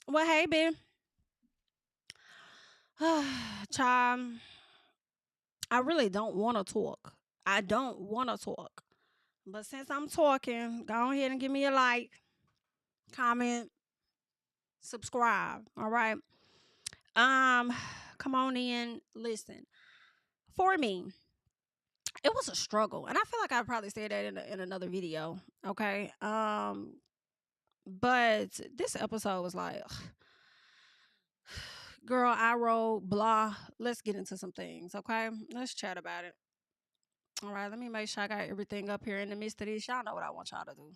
Well, hey, babe. Child, I really don't want to talk. I don't want to talk. But since I'm talking, go ahead and give me a like, comment, subscribe. All right. Um, Come on in. Listen. For me, it was a struggle, and I feel like I probably said that in another video. Okay. But this episode was like, girl, I wrote blah. Let's get into some things. Okay. Let's chat about it. All right. Let me make sure I got everything up here in the midst of this. Y'all know what I want y'all to do.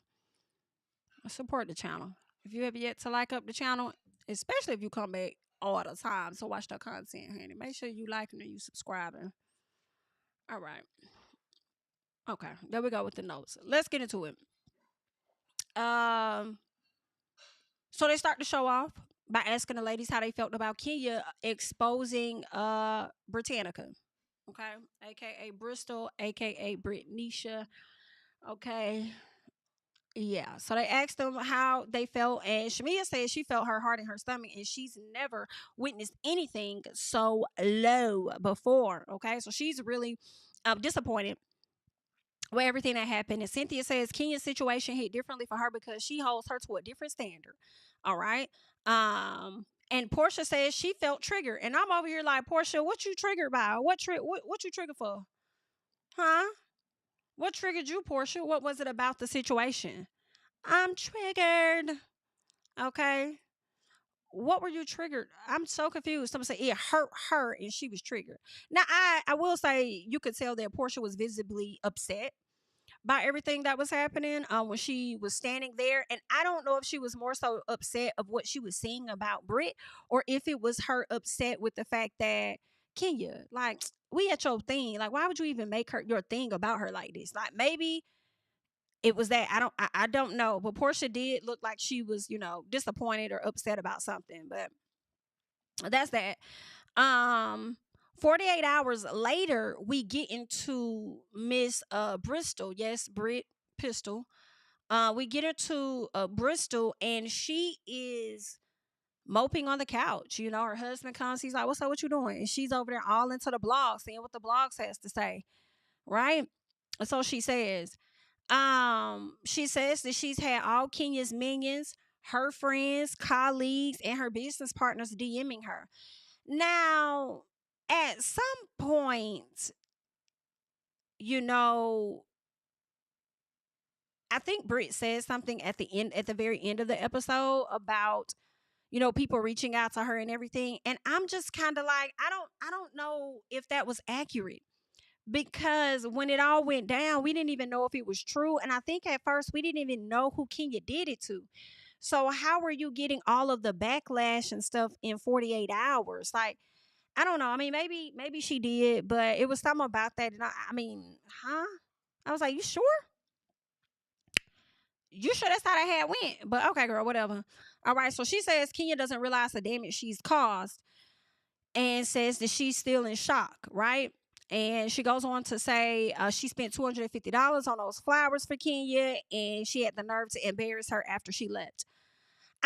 Support the channel. If you have yet to like up the channel, especially if you come back all the time to watch the content, honey, make sure you liking and you subscribing. All right. Okay. There we go with the notes. Let's get into it. Um. So they start the show off by asking the ladies how they felt about Kenya exposing Britannica. Okay. AKA Bristol, AKA Britnisha. Okay. Yeah. So they asked them how they felt, and Shamia said she felt her heart in her stomach, and she's never witnessed anything so low before. Okay. So she's really disappointed with everything that happened. And Cynthia says Kenya's situation hit differently for her because she holds her to a different standard. All right. And Porsha says she felt triggered. And I'm over here like, Porsha, what you triggered by? What you triggered for? Huh? What triggered you, Porsha? What was it about the situation? I'm triggered. Okay. What were you triggered? I'm so confused. Someone said it hurt her and she was triggered. Now, I will say you could tell that Porsha was visibly upset by everything that was happening when she was standing there. And I don't know if she was more so upset of what she was seeing about Brit or if it was her upset with the fact that Kenya, like, we at your thing. Like, why would you even make her your thing about her like this? Like, maybe it was that. I don't know. But Porsha did look like she was, disappointed or upset about something. But that's that. Um 48 hours later, we get into Miss Bristol. Yes, Brit Pistol. We get into Bristol, and she is moping on the couch. Her husband comes, he's like, "What's up? What you doing?" And she's over there all into the blog, seeing what the blogs has to say. Right? So she says that she's had all Kenya's minions, her friends, colleagues, and her business partners DMing her. Now, at some point, you know, I think Britt says something at the very end of the episode about, people reaching out to her and everything. And I'm just kind of like, I don't know if that was accurate, because when it all went down, we didn't even know if it was true. And I think at first we didn't even know who Kenya did it to. So how were you getting all of the backlash and stuff in 48 hours? Like, I don't know. I mean, maybe she did, but it was something about that. And I mean, huh? I was like, you sure? You sure that's how that had went? But okay, girl, whatever. All right. So she says Kenya doesn't realize the damage she's caused, and says that she's still in shock, right? And she goes on to say she spent $250 on those flowers for Kenya, and she had the nerve to embarrass her after she left.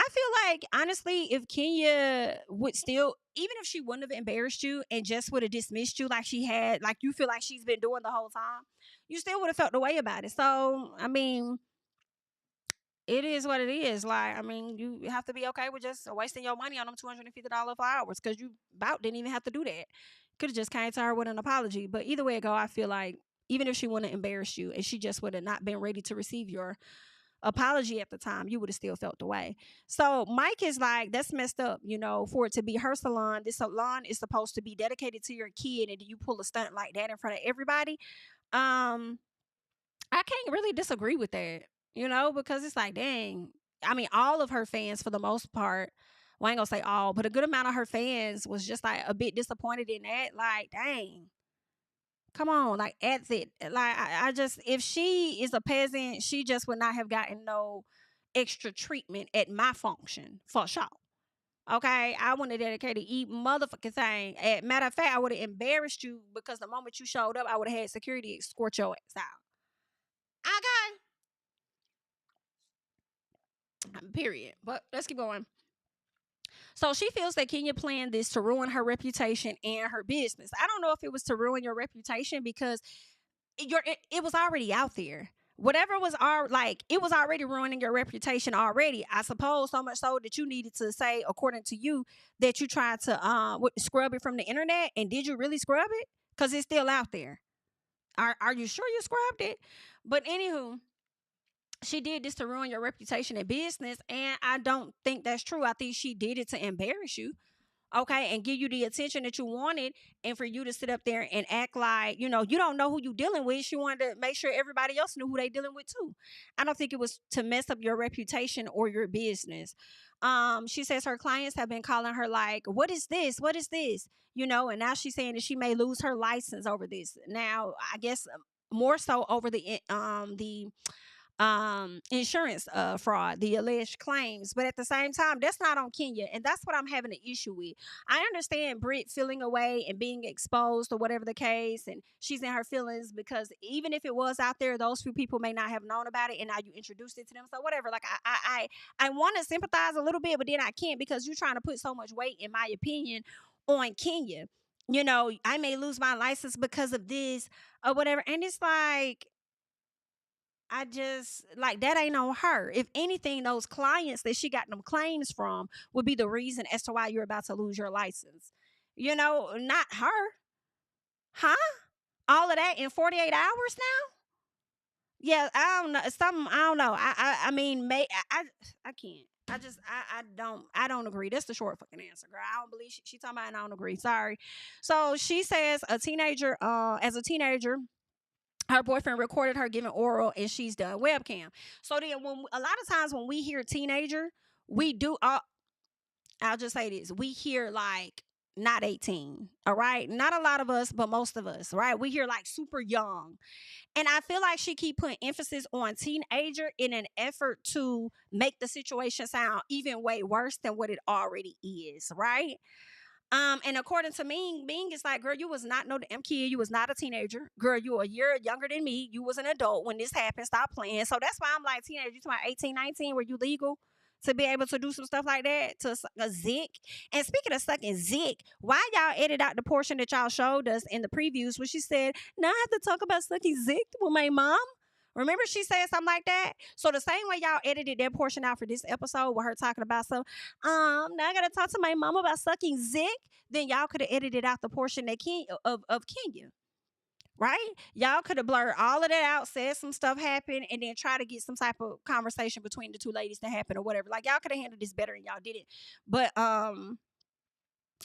I feel like, honestly, if Kenya would still, even if she wouldn't have embarrassed you and just would have dismissed you like she had, like you feel like she's been doing the whole time, you still would have felt the way about it. So, I mean, it is what it is. Like, I mean, you have to be okay with just wasting your money on them $250 flowers, because you about didn't even have to do that. Could have just came to her with an apology. But either way it go, I feel like even if she wouldn't have embarrassed you and she just would have not been ready to receive your apology at the time, you would have still felt the way. So Mike is like, that's messed up, for it to be her salon. This salon is supposed to be dedicated to your kid, and you pull a stunt like that in front of everybody. Um, I can't really disagree with that, because it's like, dang. I mean, all of her fans, for the most part, well, I ain't gonna say all, but a good amount of her fans was just like a bit disappointed in that. Like, dang, come on, like, that's it. Like, I just, if she is a peasant, she just would not have gotten no extra treatment at my function, for sure. Okay, I wouldn't have dedicated eat motherfucking thing. Matter of fact, I would have embarrassed you because the moment you showed up, I would have had security escort your ass out. Okay, period. But let's keep going. So she feels that Kenya planned this to ruin her reputation and her business. I don't know if it was to ruin your reputation because it was already out there. Whatever was like, it was already ruining your reputation already. I suppose so much so that you needed to say, according to you, that you tried to scrub it from the internet. And did you really scrub it? Because it's still out there. Are you sure you scrubbed it? But anywho, she did this to ruin your reputation and business, and I don't think that's true. I think she did it to embarrass you, okay, and give you the attention that you wanted, and for you to sit up there and act like, you don't know who you dealing with. She wanted to make sure everybody else knew who they dealing with too. I don't think it was to mess up your reputation or your business. She says her clients have been calling her like, what is this? What is this? And now she's saying that she may lose her license over this. Now, I guess more so over the insurance fraud, the alleged claims. But at the same time, that's not on Kenya, and that's what I'm having an issue with. I understand Britt feeling away and being exposed or whatever the case, and she's in her feelings because even if it was out there, those few people may not have known about it, and now you introduced it to them. So whatever. Like I want to sympathize a little bit, but then I can't because you're trying to put so much weight, in my opinion, on Kenya. I may lose my license because of this or whatever, and it's like, I just like, that ain't on her. If anything, those clients that she got them claims from would be the reason as to why you're about to lose your license. Not her. Huh? All of that in 48 hours now? Yeah, I don't know. Something I don't know. I mean, I can't. I don't agree. That's the short fucking answer, girl. I don't believe she talking about, and I don't agree. Sorry. So she says as a teenager, her boyfriend recorded her giving oral and she's done webcam. So then a lot of times when we hear teenager, we do I'll just say this. We hear like not 18. All right. Not a lot of us, but most of us, right? We hear like super young. And I feel like she keep putting emphasis on teenager in an effort to make the situation sound even way worse than what it already is, right? And according to Ming is like, girl, you was not no damn kid. You was not a teenager. Girl, you a year younger than me. You was an adult when this happened. Stop playing. So that's why I'm like, teenager, you talking about 18, 19, were you legal to be able to do some stuff like that? To suck a zick? And speaking of sucking zick, why y'all edit out the portion that y'all showed us in the previews where she said, now I have to talk about sucking zick with my mom? Remember she said something like that? So the same way y'all edited that portion out for this episode with her talking about some, now I gotta talk to my mom about sucking zick, then y'all could have edited out the portion that of Kenya. Right? Y'all could have blurred all of that out, said some stuff happened, and then try to get some type of conversation between the two ladies to happen or whatever. Like, y'all could have handled this better and y'all didn't. But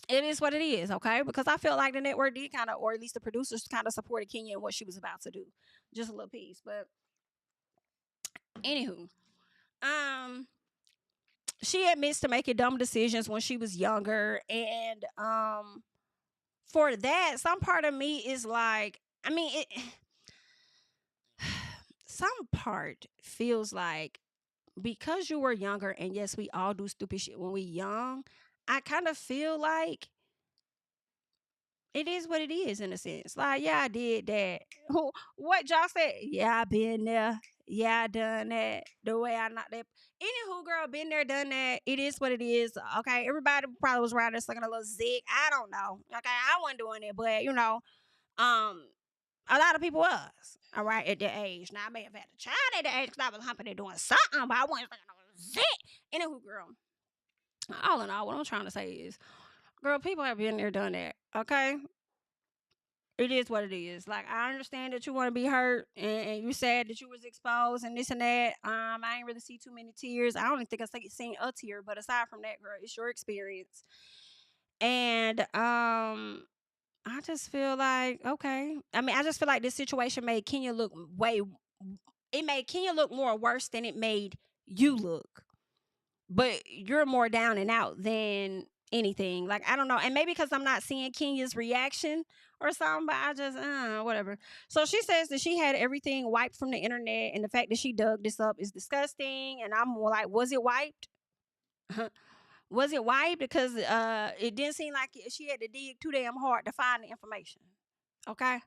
it is what it is, okay? Because I feel like the network did kind of, or at least the producers kind of supported Kenya and what she was about to do. Just a little piece. But anywho, she admits to making dumb decisions when she was younger, and for that, some part of me is like, I mean, some part feels like because you were younger, and yes, we all do stupid shit when we young. I kind of feel like it is what it is in a sense. Like, yeah, I did that. What y'all said? Yeah, I been there. Yeah, I done that. The way I knocked that. Anywho, girl, been there, done that. It is what it is. Okay, everybody probably was around there sucking a little zig. I don't know. Okay, I wasn't doing it, but a lot of people was. All right, at that age. Now I may have had a child at that age because I was humping and doing something, but I wasn't sucking no zig. Anywho, girl. All in all, what I'm trying to say is, girl, people have been there, done that. Okay, it is what it is. Like, I understand that you want to be hurt, and you said that you was exposed and this and that. I ain't really see too many tears. I don't even think I seen a tear, but aside from that, girl, it's your experience. And I just feel like, okay. I mean, I just feel like this situation made Kenya look it made Kenya look more worse than it made you look. But you're more down and out than anything. Like, I don't know. And maybe because I'm not seeing Kenya's reaction or something, but I just, whatever. So she says that she had everything wiped from the internet, and the fact that she dug this up is disgusting. And I'm like, was it wiped? Was it white? Because it didn't seem like she had to dig too damn hard to find the information. Okay.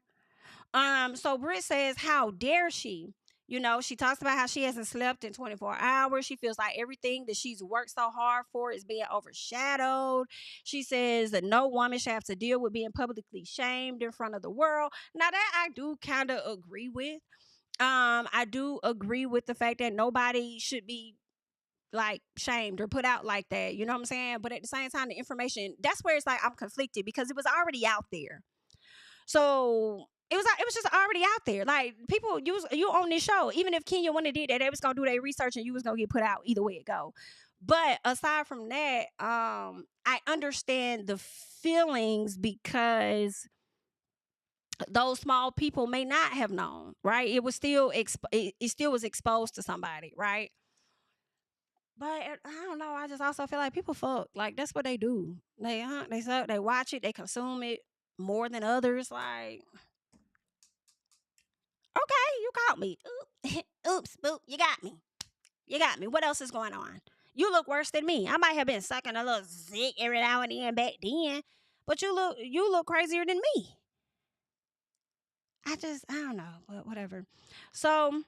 So Britt says, how dare she? You know, she talks about how she hasn't slept in 24 hours. She feels like everything that she's worked so hard for is being overshadowed. She says that no woman should have to deal with being publicly shamed in front of the world. Now that I do kind of agree with. I do agree with the fact that nobody should be like shamed or put out like that. You know what I'm saying? But at the same time, the information, that's where it's like I'm conflicted because it was already out there. So it was just already out there. Like people, you on this show. Even if Kenya wouldn't have did that, they was gonna do their research and you was gonna get put out either way it go. But aside from that, I understand the feelings because those small people may not have known, right? It was still it still was exposed to somebody, right? But I don't know. I just also feel like people fuck. Like that's what they do. They suck. They watch it. They consume it more than others. Like okay, you caught me. Oops, boop. You got me. You got me. What else is going on? You look worse than me. I might have been sucking a little zick every now and then back then, but you look crazier than me. I don't know, but whatever. So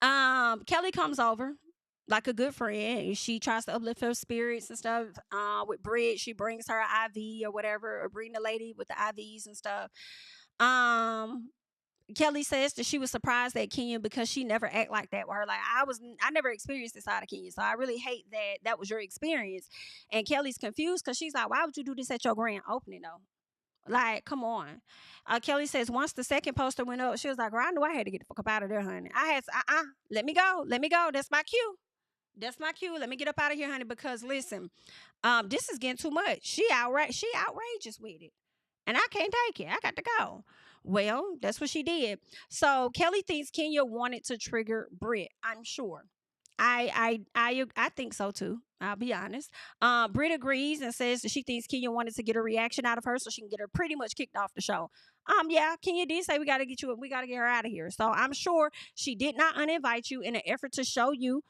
Kelly comes over like a good friend. She tries to uplift her spirits and stuff. With Brit, she brings her IV or whatever, or bring the lady with the IVs and stuff. Um, Kelly says that she was surprised at Kenya because she never act like that with her. Like I never experienced this side of Kenya, so I really hate that that was your experience. And Kelly's confused because she's like, "Why would you do this at your grand opening, though? Like, come on." Kelly says once the second poster went up, she was like, "Girl, I knew I had to get the fuck up out of there, honey. I had to, let me go, let me go. That's my cue. That's my cue. Let me get up out of here, honey. Because listen, this is getting too much. She outrageous with it, and I can't take it. I got to go." Well, that's what she did. So Kelly thinks Kenya wanted to trigger Britt. I'm sure. I think so too. I'll be honest. Britt agrees and says that she thinks Kenya wanted to get a reaction out of her so she can get her pretty much kicked off the show. Yeah, Kenya did say we gotta get her out of here. So I'm sure she did not uninvite you in an effort to show you,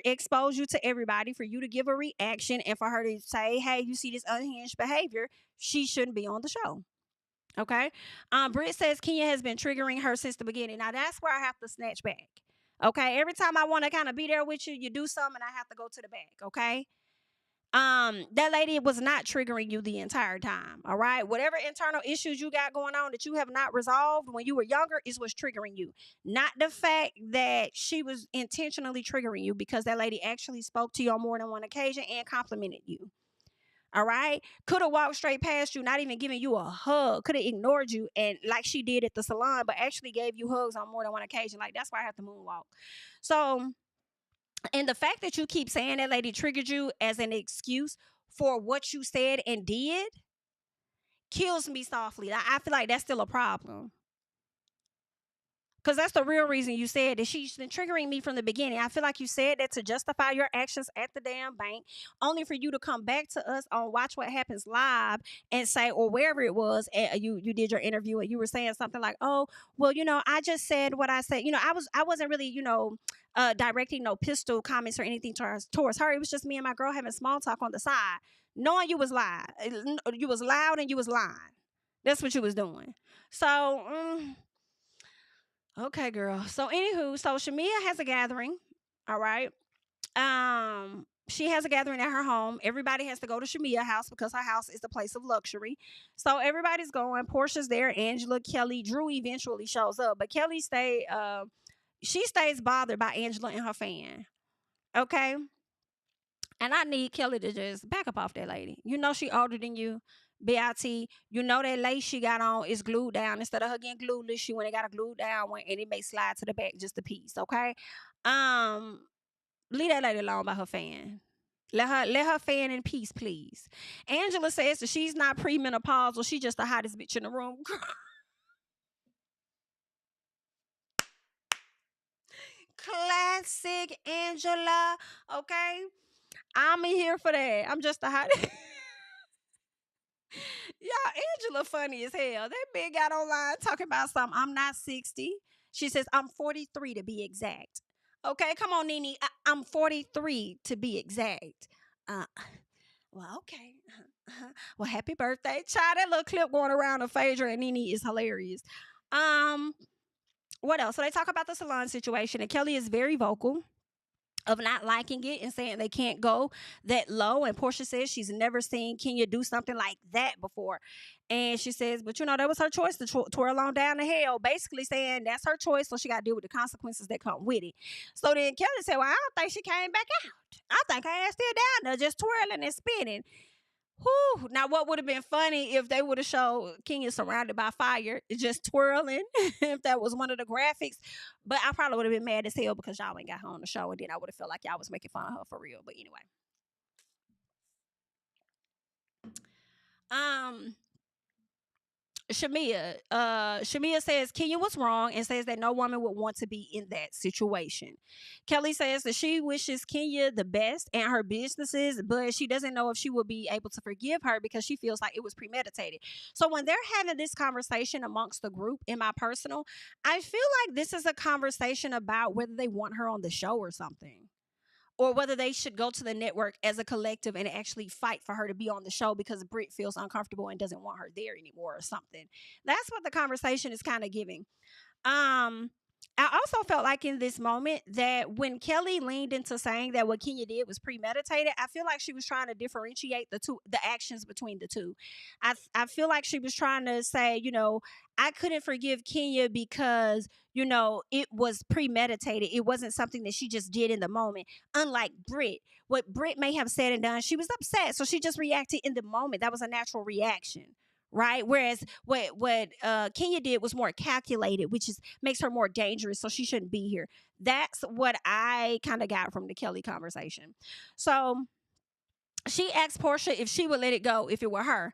expose you to everybody for you to give a reaction and for her to say, hey, you see this unhinged behavior, she shouldn't be on the show. Okay. Britt says Kenya has been triggering her since the beginning. Now that's where I have to snatch back. Okay. Every time I want to kind of be there with you, you do something and I have to go to the back. Okay. That lady was not triggering you the entire time. All right. Whatever internal issues you got going on that you have not resolved when you were younger is what's triggering you. Not the fact that she was intentionally triggering you, because that lady actually spoke to you on more than one occasion and complimented you. All right. Could have walked straight past you, not even giving you a hug. Could have ignored you, and like she did at the salon, but actually gave you hugs on more than one occasion. Like that's why I have to moonwalk. So, and the fact that you keep saying that lady triggered you as an excuse for what you said and did kills me softly. I feel like that's still a problem. Because that's the real reason you said that she's been triggering me from the beginning. I feel like you said that to justify your actions at the damn bank, only for you to come back to us on Watch What Happens Live and say, or wherever it was, and you did your interview and you were saying something like, oh, well, I just said what I said. I wasn't really, directing no pistol comments or anything towards her. It was just me and my girl having small talk on the side, knowing you was lying. You was loud and you was lying. That's what you was doing. So, okay, girl. So anywho, so Shamia has a gathering. All right. She has a gathering at her home. Everybody has to go to Shamia's house because her house is the place of luxury. So everybody's going. Portia's there. Angela, Kelly, Drew eventually shows up, but Kelly she stays bothered by Angela and her fan. Okay. And I need Kelly to just back up off that lady. You know she older than you. BIT, you know that lace she got on is glued down. Instead of her getting glueless, she went and got a glued down one, and it may slide to the back just a piece. Okay, leave that lady alone by her fan. Let her fan in peace, please. Angela says that she's not premenopausal. She's just the hottest bitch in the room. Classic Angela. Okay, I'm here for that. I'm just the hottest. Yeah, Angela funny as hell. That bitch got online talking about something. I'm not 60. She says, I'm 43 to be exact. Okay, come on, Nene. I'm 43 to be exact. Well, okay. Well, happy birthday, child. That little clip going around of Phaedra and Nene is hilarious. Um, what else? So they talk about the salon situation, and Kelly is very vocal of not liking it and saying they can't go that low. And Porsha says she's never seen Kenya do something like that before. And she says, but that was her choice to twirl on down the hell, basically saying that's her choice, so she got to deal with the consequences that come with it. So then Kelly said, well, I don't think she came back out. I think I asked still down there just twirling and spinning. Whew. Now, what would have been funny if they would have showed Kenya surrounded by fire, just twirling, if that was one of the graphics. But I probably would have been mad as hell because y'all ain't got her on the show, and then I would have felt like y'all was making fun of her for real. But anyway. Shamia says Kenya was wrong and says that no woman would want to be in that situation. Kelly says that she wishes Kenya the best and her businesses, but she doesn't know if she will be able to forgive her because she feels like it was premeditated. So when they're having this conversation amongst the group, in my personal, I feel like this is a conversation about whether they want her on the show or something, or whether they should go to the network as a collective and actually fight for her to be on the show because Britt feels uncomfortable and doesn't want her there anymore or something. That's what the conversation is kind of giving. I also felt like in this moment that when Kelly leaned into saying that what Kenya did was premeditated, I feel like she was trying to differentiate the actions between the two. I feel like she was trying to say, I couldn't forgive Kenya because, it was premeditated. It wasn't something that she just did in the moment. Unlike Britt, what Britt may have said and done, she was upset, so she just reacted in the moment. That was a natural reaction. Right. Whereas what Kenya did was more calculated, which makes her more dangerous. So she shouldn't be here. That's what I kind of got from the Kelly conversation. So she asked Porsha if she would let it go if it were her.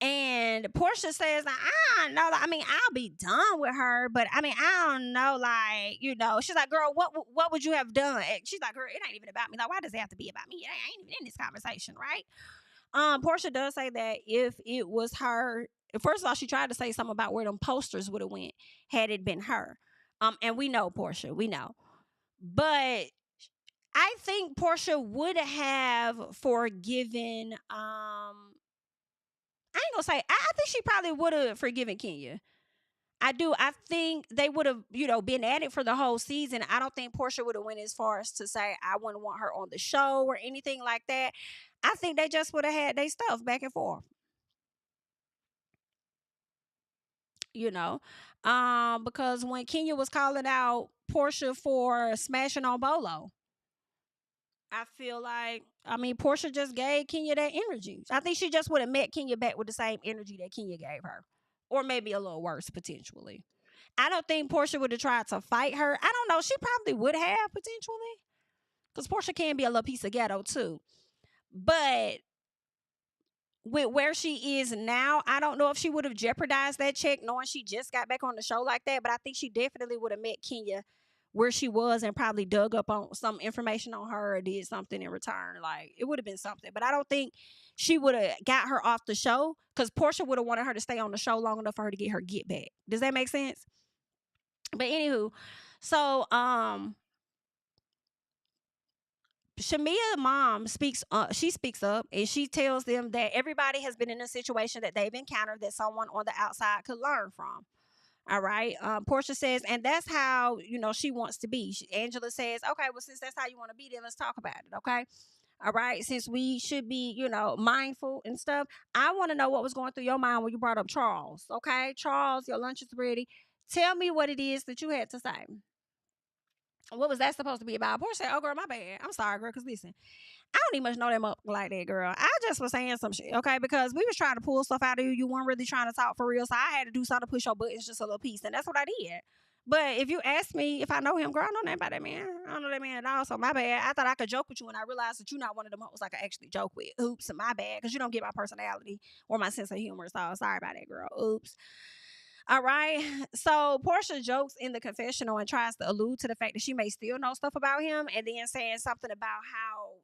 And Porsha says, I don't know. I mean, I'll be done with her, but I mean, I don't know. She's like, girl, what would you have done? And she's like, girl, it ain't even about me. Like, why does it have to be about me? I ain't even in this conversation, right? Porsha does say that if it was her, first of all, she tried to say something about where them posters would have went had it been her. And we know Porsha, we know. But I think Porsha would have forgiven, I ain't gonna say, I think she probably would have forgiven Kenya. I do. I think they would have, been at it for the whole season. I don't think Porsha would have went as far as to say, I wouldn't want her on the show or anything like that. I think they just would have had their stuff back and forth. Because when Kenya was calling out Porsha for smashing on Bolo, I feel like, Porsha just gave Kenya that energy. I think she just would have met Kenya back with the same energy that Kenya gave her. Or maybe a little worse, potentially. I don't think Porsha would have tried to fight her. I don't know. She probably would have, potentially. Because Porsha can be a little piece of ghetto, too. But with where she is now, I don't know if she would have jeopardized that check knowing she just got back on the show like that. But I think she definitely would have met Kenya where she was and probably dug up on some information on her or did something in return. Like, it would have been something. But I don't think she would have got her off the show because Porsha would have wanted her to stay on the show long enough for her to get her get back. Does that make sense? But anywho, so Shamia's mom speaks up and she tells them that everybody has been in a situation that they've encountered that someone on the outside could learn from. All right. Porsha says, and that's how, she wants to be. Angela says, okay, well, since that's how you want to be, then let's talk about it. Okay. All right. Since we should be, mindful and stuff, I want to know what was going through your mind when you brought up Charles. Okay. Charles, your lunch is ready. Tell me what it is that you had to say. What was that supposed to be about? Porsha said, oh, girl, my bad. I'm sorry, girl, because listen, I don't even much know them up like that, girl. I just was saying some shit, okay? Because we was trying to pull stuff out of you. You weren't really trying to talk for real, so I had to do something to push your buttons just a little piece, and that's what I did. But if you ask me if I know him, girl, I don't know nothing about that man. I don't know that man at all, so my bad. I thought I could joke with you, and I realized that you're not one of them hoes I could actually joke with. Oops, my bad, because you don't get my personality or my sense of humor, so sorry about that, girl. Oops. All right. So Porsha jokes in the confessional and tries to allude to the fact that she may still know stuff about him, and then saying something about how,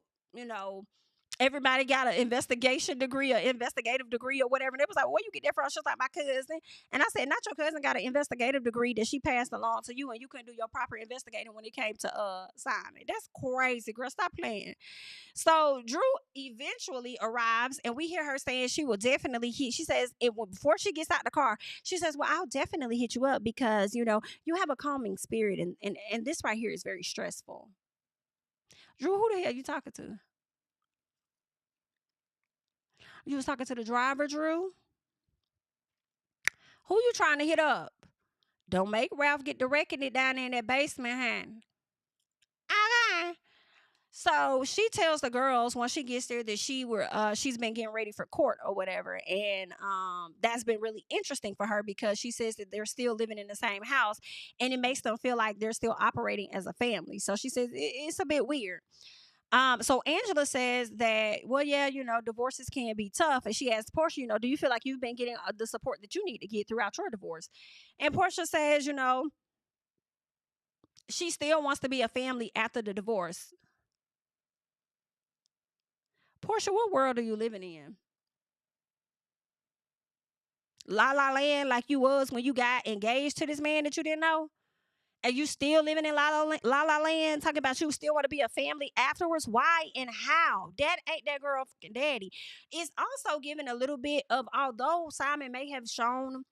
Everybody got an investigation degree or investigative degree or whatever. And it was like, where you get that from? She was like, my cousin. And I said, not your cousin got an investigative degree that she passed along to you and you couldn't do your proper investigating when it came to Simon. That's crazy, girl. Stop playing. So Drew eventually arrives and we hear her saying she will definitely hit. She says before she gets out the car, she says, well, I'll definitely hit you up because, you have a calming spirit and this right here is very stressful. Drew, who the hell you talking to? You was talking to the driver, Drew? Who you trying to hit up? Don't make Ralph get the wrecking it down there in that basement, hun. Okay. So she tells the girls once she gets there that she's been getting ready for court or whatever, and that's been really interesting for her because she says that they're still living in the same house, and it makes them feel like they're still operating as a family. So she says it's a bit weird. So Angela says that, well, yeah, divorces can be tough. And she asks Porsha, do you feel like you've been getting the support that you need to get throughout your divorce? And Porsha says, she still wants to be a family after the divorce. Porsha, what world are you living in? La La Land like you was when you got engaged to this man that you didn't know? And you still living in La La Land, talking about you still want to be a family afterwards? Why and how? That ain't that girl fucking daddy. It's also giving a little bit of, although Simon may have shown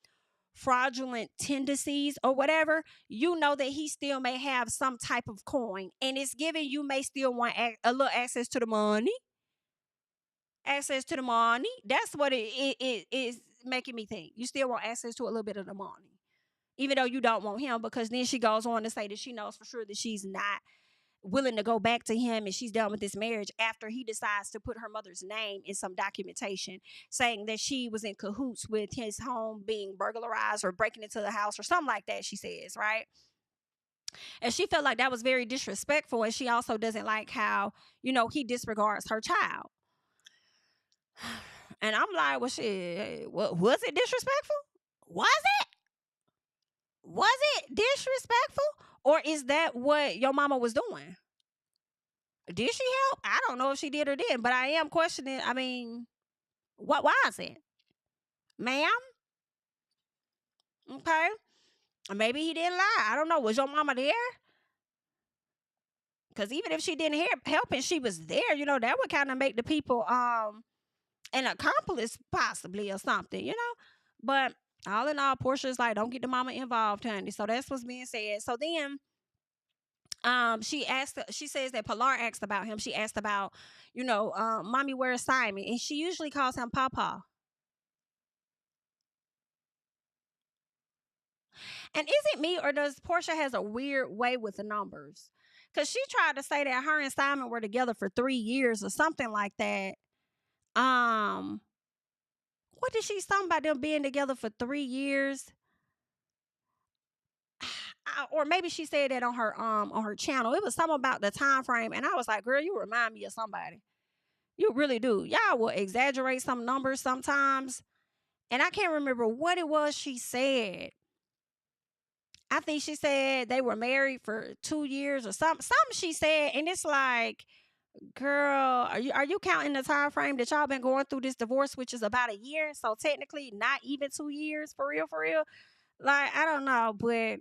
fraudulent tendencies or whatever, you know that he still may have some type of coin. And it's giving you may still want a little access to the money. Access to the money. That's what it is making me think. You still want access to a little bit of the money. Even though you don't want him, because then she goes on to say that she knows for sure that she's not willing to go back to him and she's done with this marriage after he decides to put her mother's name in some documentation saying that she was in cahoots with his home being burglarized or breaking into the house or something like that, she says, right? And she felt like that was very disrespectful, and she also doesn't like how, he disregards her child. And I'm like, well, shit, was it disrespectful? Was it? Was it disrespectful? Or is that what your mama was doing? Did she help? I don't know if she did or didn't, but I am questioning. I mean, what was it? Ma'am? Okay. Maybe he didn't lie. I don't know. Was your mama there? Because even if she didn't help and she was there, that would kind of make the people an accomplice possibly or something, But all in all, Porsha is like, don't get the mama involved, honey. So that's what's being said. So then she says that Pilar asked about him. She asked about, mommy, where's Simon? And she usually calls him Papa. And is it me or does Porsha has a weird way with the numbers? Because she tried to say that her and Simon were together for 3 years or something like that. What did she say about them being together for 3 years? Or maybe she said that on her channel. It was something about the time frame, and I was like, girl, you remind me of somebody. You really do. Y'all will exaggerate some numbers sometimes. And I can't remember what it was she said. I think she said they were married for 2 years or something. Something she said, and it's like, girl, are you counting the time frame that y'all been going through this divorce, which is about a year? So technically not even 2 years, for real, for real. Like, I don't know, but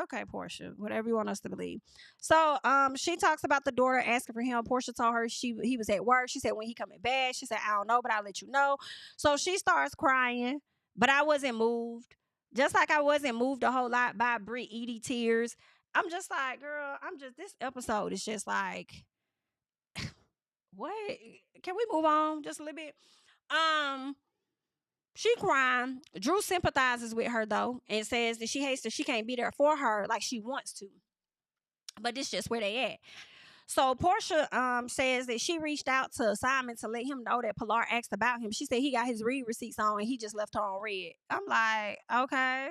okay, Porsha, whatever you want us to believe. So she talks about the daughter asking for him. Porsha told her he was at work. She said, when he coming back? She said, I don't know, but I'll let you know. So she starts crying, but I wasn't moved. Just like I wasn't moved a whole lot by Brit Edie tears. I'm just like, girl, this episode is just like, what? Can we move on just a little bit? She crying. Drew sympathizes with her though and says that she hates that she can't be there for her like she wants to. But this just where they at. So Porsha says that she reached out to Simon to let him know that Pilar asked about him. She said he got his read receipts on and he just left her on read. I'm like, okay.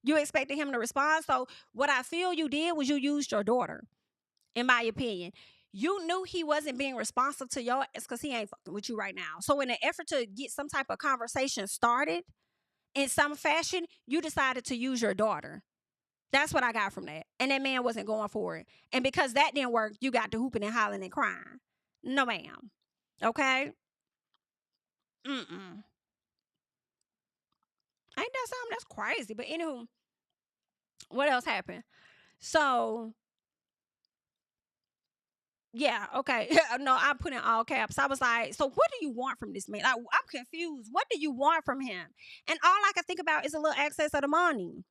You expected him to respond? So what I feel you did was you used your daughter, in my opinion. You knew he wasn't being responsive to your ass because he ain't fucking with you right now. So in an effort to get some type of conversation started in some fashion, you decided to use your daughter. That's what I got from that. And that man wasn't going for it. And because that didn't work, you got to hooping and hollering and crying. No, ma'am. Okay. Mm-mm. Ain't that something? That's crazy. But anywho, what else happened? So yeah, okay. No, I put in all caps. I was like, so what do you want from this man? I'm confused. What do you want from him? And all I can think about is a little access of the money.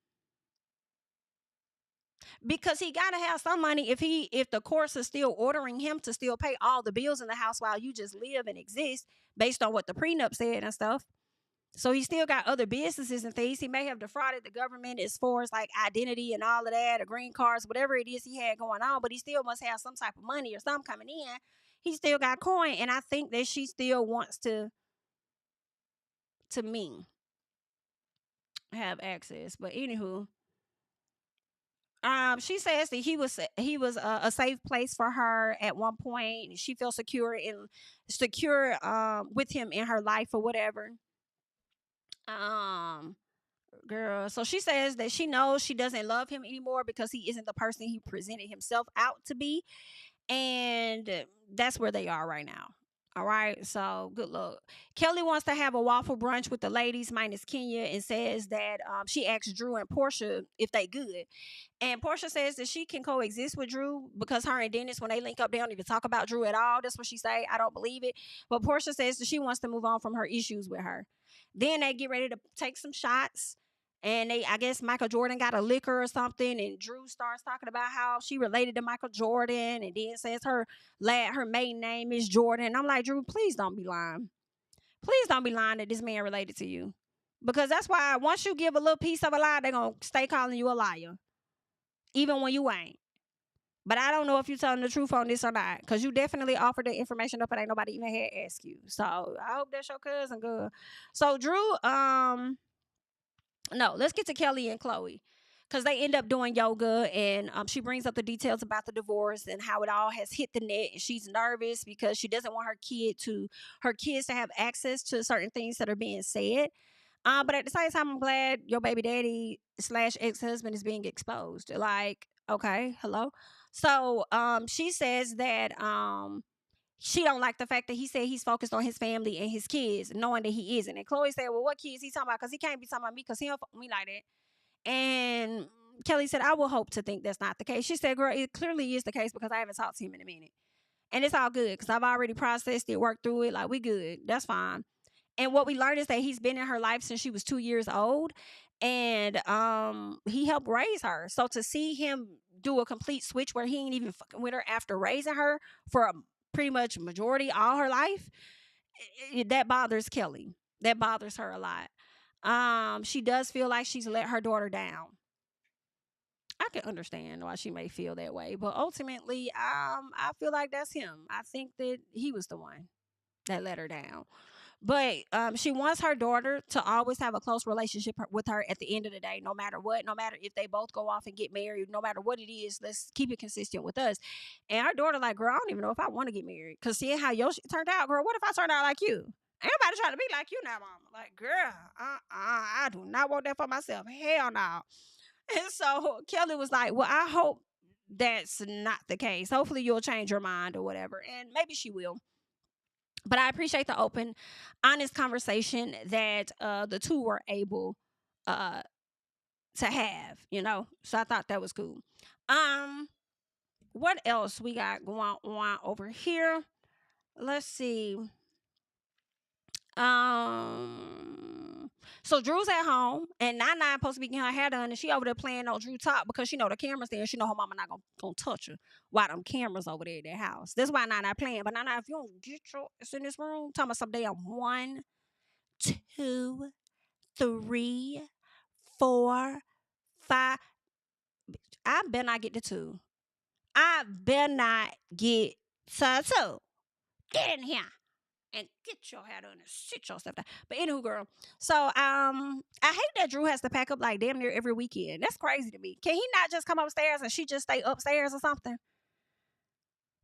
Because he gotta have some money if the courts are still ordering him to still pay all the bills in the house while you just live and exist based on what the prenup said and stuff. So he still got other businesses and things. He may have defrauded the government as far as like identity and all of that, or green cards, whatever it is he had going on, but he still must have some type of money or something coming in. He still got coin, and I think that she still wants to me have access. But anywho, she says that he was a safe place for her at one point. She felt secure with him in her life or whatever. Um, Girl, so she says that she knows she doesn't love him anymore because he isn't the person he presented himself out to be. And that's where they are right now. All right, so good luck. Kelly wants to have a waffle brunch with the ladies minus Kenya and says that she asked Drew and Porsha if they good. And Porsha says that she can coexist with Drew because her and Dennis, when they link up, they don't even talk about Drew at all. That's what she say. I don't believe it. But Porsha says that she wants to move on from her issues with her. Then they get ready to take some shots. And I guess Michael Jordan got a liquor or something, and Drew starts talking about how she related to Michael Jordan, and then says her maiden name is Jordan. And I'm like, Drew, please don't be lying. Please don't be lying that this man related to you, because that's why once you give a little piece of a lie, they're gonna stay calling you a liar, even when you ain't. But I don't know if you're telling the truth on this or not, because you definitely offered the information up and ain't nobody even had asked you. So I hope that's your cousin, good. So Drew, no, let's get to Kelly and Chloe, because they end up doing yoga, and she brings up the details about the divorce and how it all has hit the net, and she's nervous because she doesn't want her kids to have access to certain things that are being said. But at the same time, I'm glad your baby daddy slash ex-husband is being exposed. Like, okay, hello. So she says that she don't like the fact that he said he's focused on his family and his kids, knowing that he isn't. And Chloe said, well, what kids he talking about? Because he can't be talking about me because he don't fuck with me like that. And Kelly said, I will hope to think that's not the case. She said, girl, it clearly is the case because I haven't talked to him in a minute. And it's all good because I've already processed it, worked through it. Like, we good. That's fine. And what we learned is that he's been in her life since she was 2 years old. And he helped raise her. So to see him do a complete switch where he ain't even fucking with her after raising her for a pretty much majority all her life, that bothers Kelly. That bothers her a lot. She does feel like she's let her daughter down. I can understand why she may feel that way, but ultimately, I feel like that's him. I think that he was the one that let her down. But she wants her daughter to always have a close relationship with her at the end of the day, no matter what, no matter if they both go off and get married, no matter what it is, let's keep it consistent with us. And her daughter, like, girl, I don't even know if I want to get married. Because seeing how your shit turned out, girl, what if I turned out like you? Ain't nobody trying to be like you now, mama. Like, girl, I do not want that for myself. Hell no. And so Kelly was like, well, I hope that's not the case. Hopefully you'll change your mind or whatever. And maybe she will. But I appreciate the open, honest conversation that the two were able uh, to have, So I thought that was cool. What else we got going on over here? Let's see. So Drew's at home, and Nene supposed to be getting her hair done, and she over there playing on Drew top because she know the camera's there, and she know her mama not gonna touch her while them cameras over there at their house. That's why Nene playing. But Nene, if you don't get your ass in this room, talking about some damn 1, 2, 3, 4, 5. I better not get the 2. I better not get to 2. Get in here and get your head on and sit your stuff down. But anywho, girl. So I hate that Drew has to pack up like damn near every weekend. That's crazy to me. Can he not just come upstairs and she just stay upstairs or something?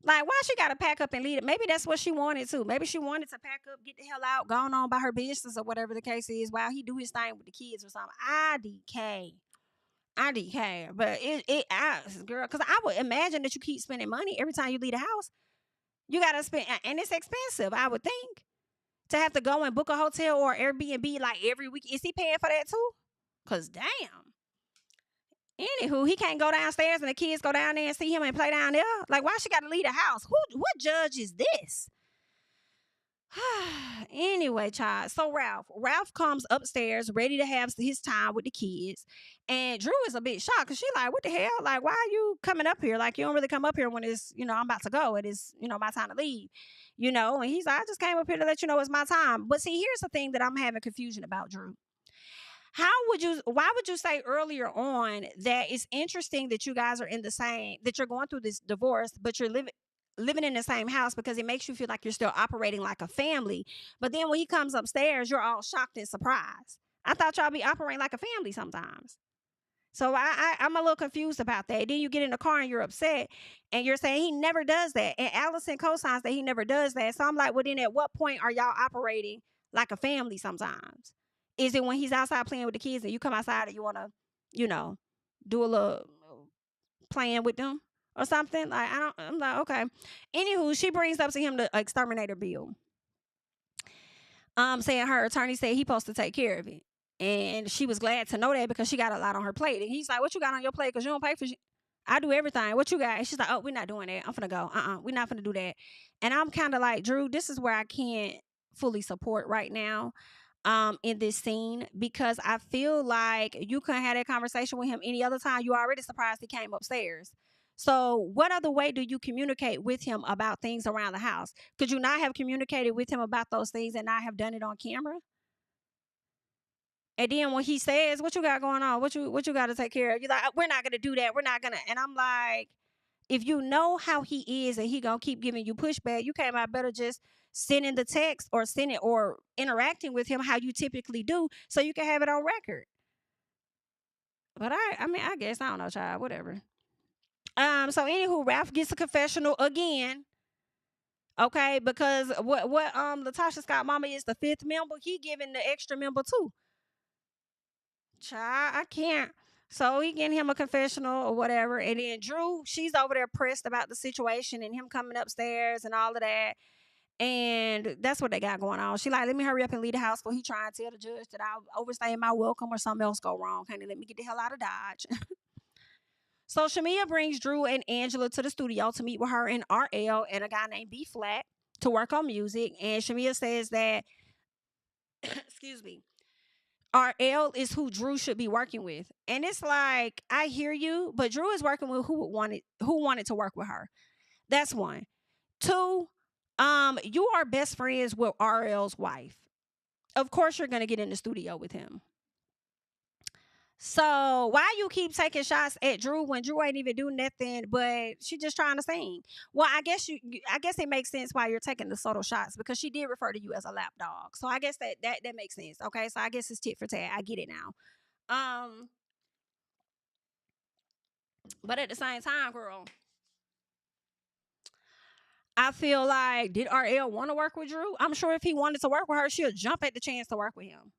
Like, why she gotta pack up and leave it? Maybe that's what she wanted to. Maybe she wanted to pack up, get the hell out, gone on by her business or whatever the case is, while he do his thing with the kids or something. I DK. But girl, because I would imagine that you keep spending money every time you leave the house. You got to spend, and it's expensive, I would think, to have to go and book a hotel or Airbnb like every week. Is he paying for that too? Because damn. Anywho, he can't go downstairs and the kids go down there and see him and play down there. Like, why she got to leave the house? What judge is this? Anyway, child. So Ralph comes upstairs ready to have his time with the kids. And Drew is a bit shocked because she like, what the hell? Like, why are you coming up here? Like, you don't really come up here when it's, I'm about to go. It is, my time to leave. And he's like, I just came up here to let you know it's my time. But see, here's the thing that I'm having confusion about, Drew. Why would you say earlier on that it's interesting that you guys are that you're going through this divorce, but you're living in the same house because it makes you feel like you're still operating like a family. But then when he comes upstairs, you're all shocked and surprised. I thought y'all be operating like a family sometimes. So I'm a little confused about that. Then you get in the car and you're upset and you're saying he never does that. And Allison co-signs that he never does that. So I'm like, well, then at what point are y'all operating like a family sometimes? Is it when he's outside playing with the kids and you come outside and you want to, do a little playing with them or something? Like, I'm like, okay. Anywho, she brings up to him the exterminator bill. Saying her attorney said he supposed to take care of it. And she was glad to know that because she got a lot on her plate. And he's like, what you got on your plate? Because you don't pay for shit. I do everything. What you got? And she's like, oh, we're not doing that. I'm finna go. We're not finna do that. And I'm kind of like, Drew, this is where I can't fully support right now in this scene, because I feel like you couldn't have that conversation with him any other time. You already surprised he came upstairs. So what other way do you communicate with him about things around the house? Could you not have communicated with him about those things and not have done it on camera? And then when he says, what you got going on? What you got to take care of? You're like, we're not going to do that. We're not going to. And I'm like, if you know how he is and he going to keep giving you pushback, you came out better just sending the text or interacting with him how you typically do so you can have it on record. But I guess, I don't know, child, whatever. So anywho, Ralph gets a confessional again. Okay, because what Latasha Scott mama is the 5th member, he giving the extra member too. Child, I can't. So he getting him a confessional or whatever. And then Drew, she's over there pressed about the situation and him coming upstairs and all of that. And that's what they got going on. She like, let me hurry up and leave the house before he try and tell the judge that I'll overstay my welcome or something else go wrong. Honey, let me get the hell out of Dodge. So Shamia brings Drew and Angela to the studio to meet with her and RL and a guy named B Flat to work on music. And Shamia says that, excuse me, RL is who Drew should be working with. And it's like, I hear you, but Drew is working with who wanted to work with her. That's one. Two, you are best friends with RL's wife. Of course you're gonna get in the studio with him. So why you keep taking shots at Drew when Drew ain't even doing nothing, but she just trying to sing? Well, I guess it makes sense why you're taking the subtle shots, because she did refer to you as a lap dog. So I guess that makes sense. Okay, so I guess it's tit for tat. I get it now. But at the same time, girl, I feel like, did RL want to work with Drew? I'm sure if he wanted to work with her, she'll jump at the chance to work with him.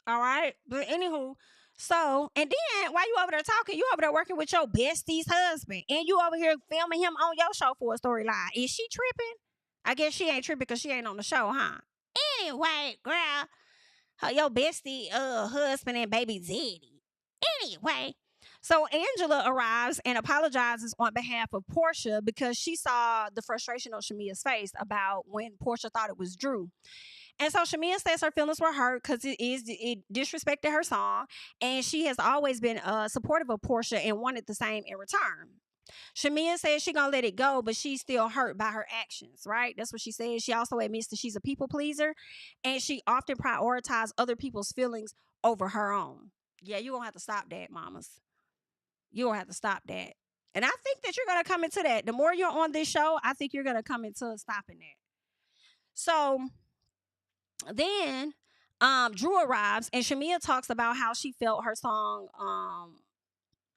All right, but anywho. So, and then while you over there talking, you over there working with your bestie's husband, and you over here filming him on your show for a storyline. Is she tripping? I guess she ain't tripping because she ain't on the show, huh? Anyway, girl, your bestie husband and baby Zeddy. Anyway, so Angela arrives and apologizes on behalf of Porsha because she saw the frustration on Shamia's face about when Porsha thought it was Drew. And so Shamia says her feelings were hurt because it disrespected her song, and she has always been supportive of Porsha and wanted the same in return. Shamia says she gonna let it go, but she's still hurt by her actions, right? That's what she says. She also admits that she's a people pleaser, and she often prioritizes other people's feelings over her own. Yeah, you're gonna have to stop that, mamas. You're gonna have to stop that. And I think that you're gonna come into that. The more you're on this show, I think you're gonna come into stopping that. So then Drew arrives and Shamia talks about how she felt her song,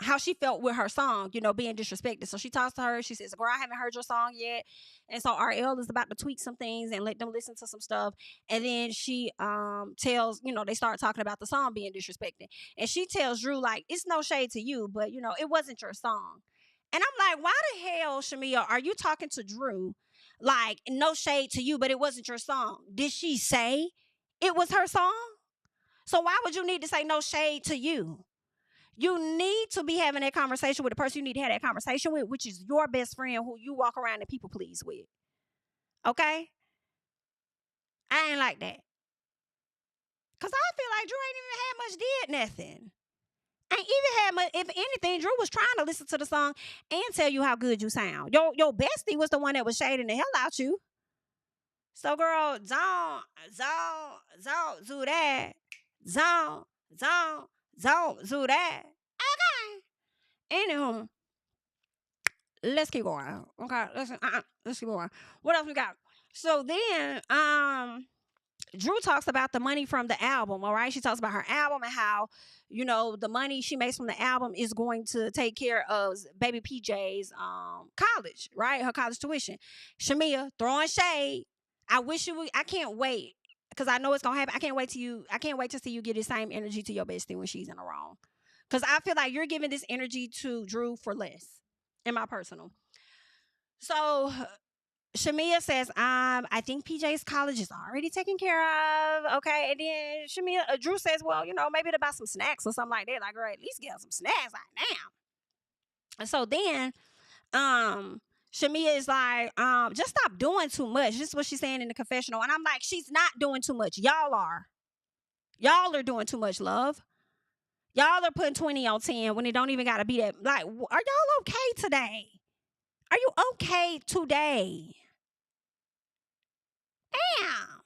how she felt with her song, being disrespected. So she talks to her. She says, girl, I haven't heard your song yet. And so RL is about to tweak some things and let them listen to some stuff. And then she tells, they start talking about the song being disrespected. And she tells Drew, like, it's no shade to you, but, it wasn't your song. And I'm like, why the hell, Shamia, are you talking to Drew Like, no shade to you, but it wasn't your song. Did she say it was her song? So why would you need to say no shade to you? You need to be having that conversation with the person you need to have that conversation with, which is your best friend who you walk around and people please with. Okay? I ain't like that. Because I feel like Drew ain't even had much did nothing. Ain't even had much, if anything, Drew was trying to listen to the song and tell you how good you sound. Your bestie was the one that was shading the hell out you. So, girl, don't do that. Don't do that. Okay. Anywho, let's keep going. Okay, let's keep going. What else we got? So then, Drew talks about the money from the album. All right, she talks about her album and how, you know, the money she makes from the album is going to take care of baby PJ's college, right? Her college tuition. Shamia throwing shade. I wish you would. I can't wait because I know it's gonna happen. I can't wait to see you give the same energy to your bestie when she's in the wrong. Because I feel like you're giving this energy to Drew for less, in my personal. So Shamia says, I think PJ's college is already taken care of. Okay. And then Drew says, well, you know, maybe to buy some snacks or something like that. Like, at least get her some snacks. Like, damn. And so then, Shamia is like, just stop doing too much. This is what she's saying in the confessional. And I'm like, she's not doing too much. Y'all are. Y'all are doing too much, love. Y'all are putting 20 on 10 when it don't even got to be that. Like, are y'all okay today? Are you okay today? Damn.